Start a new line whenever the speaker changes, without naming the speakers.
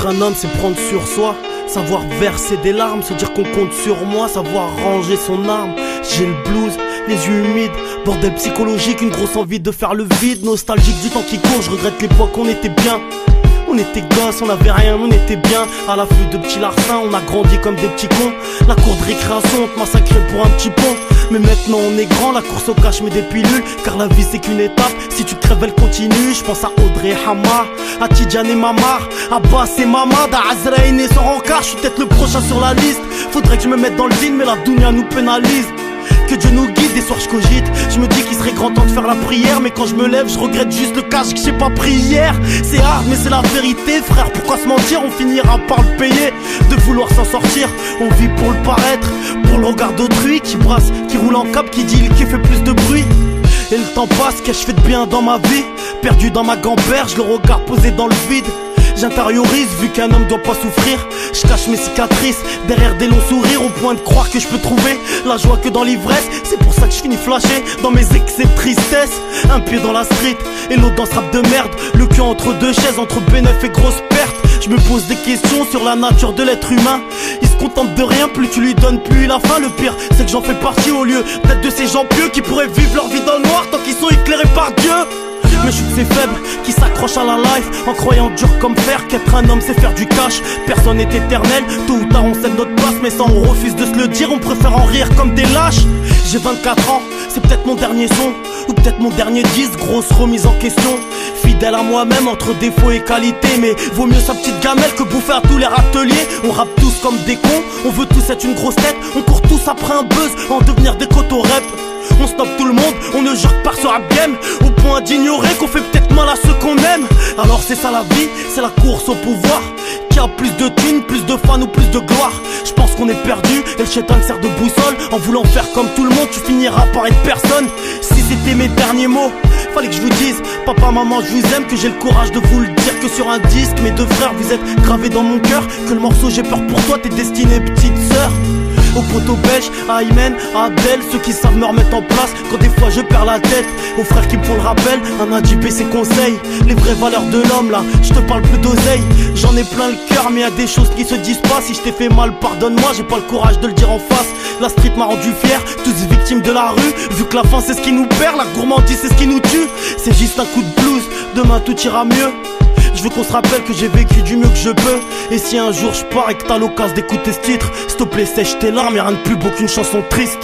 Être un homme c'est prendre sur soi, savoir verser des larmes, se dire qu'on compte sur moi, savoir ranger son arme. J'ai le blues, les yeux humides, bordel psychologique, une grosse envie de faire le vide. Nostalgique du temps qui court, je regrette l'époque où on était bien. On était gosses, on avait rien, on était bien. À l'affût de petits larcins, on a grandi comme des petits cons. La cour de récréation, on te massacrait pour un petit pont. Mais maintenant on est grand, la course au cash met des pilules. Car la vie c'est qu'une étape, si tu crèves elle continue. Je pense à Audrey et Hamar, à Tidjane et Mamar, à Abbas et Mamad, à Azraïn et son rencard. Je suis peut-être le prochain sur la liste. Faudrait que je me mette dans le deal, mais la dounia nous pénalise. Que Dieu nous guide, des soirs je cogite. Je me dis qu'il serait grand temps de faire la prière. Mais quand je me lève, je regrette juste le cash que j'ai pas pris hier. C'est hard mais c'est la vérité frère, pourquoi se mentir? On finira par le payer, de vouloir s'en sortir. On vit pour le paraître, pour le regard d'autrui. Qui brasse, qui roule en cap, qui dit qui fait plus de bruit. Et le temps passe, qu'ai-je fait de bien dans ma vie? Perdu dans ma gamberge, le regard posé dans le vide. J'intériorise, vu qu'un homme doit pas souffrir. Je cache mes cicatrices derrière des longs sourires, au point de croire que je peux trouver la joie que dans l'ivresse. C'est pour ça que je finis flashé dans mes excès de tristesse. Un pied dans la street et l'autre dans ce rap de merde. Le cul entre deux chaises, entre bénéf et grosse perte. Je me pose des questions sur la nature de l'être humain. Il se contente de rien, plus tu lui donnes, plus il a faim. Le pire, c'est que j'en fais partie au lieu d'être de ces gens pieux qui pourraient vivre leur vie dans le noir tant qu'ils sont éclairés par Dieu. Mais je suis de ces faibles qui s'accrochent à la life en croyant dur comme fer qu'être un homme c'est faire du cash. Personne n'est éternel, tôt ou tard on cède notre place. Mais ça on refuse de se le dire, on préfère en rire comme des lâches. J'ai 24 ans, c'est peut-être mon dernier son, ou peut-être mon dernier disque, grosse remise en question. Fidèle à moi-même entre défauts et qualités, mais vaut mieux sa petite gamelle que bouffer à tous les râteliers. On rappe tous comme des cons, on veut tous être une grosse tête. On court tous après un buzz, en devenir des cotos rap. On stoppe tout le monde, on ne jure que par ce rap game, au point d'ignorer qu'on fait peut-être mal à ceux qu'on aime. Alors c'est ça la vie, c'est la course au pouvoir. Qui a plus de thunes, plus de fans ou plus de gloire? Je pense qu'on est perdu et le chétan sert de boussole. En voulant faire comme tout le monde, tu finiras par être personne. Si c'était mes derniers mots, fallait que je vous dise papa, maman, je vous aime, que j'ai le courage de vous le dire. Que sur un disque, mes deux frères, vous êtes gravés dans mon cœur. Que le morceau j'ai peur pour toi, t'es destiné petite sœur. Aux poteaux belges, à Aymen, à Abdel, ceux qui savent me remettre en place quand des fois je perds la tête. Aux frères qui me font le rappel, un Adjib et ses conseils. Les vraies valeurs de l'homme là, je te parle plus d'oseille. J'en ai plein le cœur mais y a des choses qui se disent pas. Si je t'ai fait mal, pardonne-moi, j'ai pas le courage de le dire en face. La street m'a rendu fier, tous victimes de la rue. Vu que la faim c'est ce qui nous perd, la gourmandise c'est ce qui nous tue. C'est juste un coup de blues, demain tout ira mieux. Je veux qu'on se rappelle que j'ai vécu du mieux que je peux. Et si un jour je pars et que t'as l'occasion d'écouter ce titre, s'il te plaît sèche tes larmes, y'a rien de plus beau qu'une chanson triste.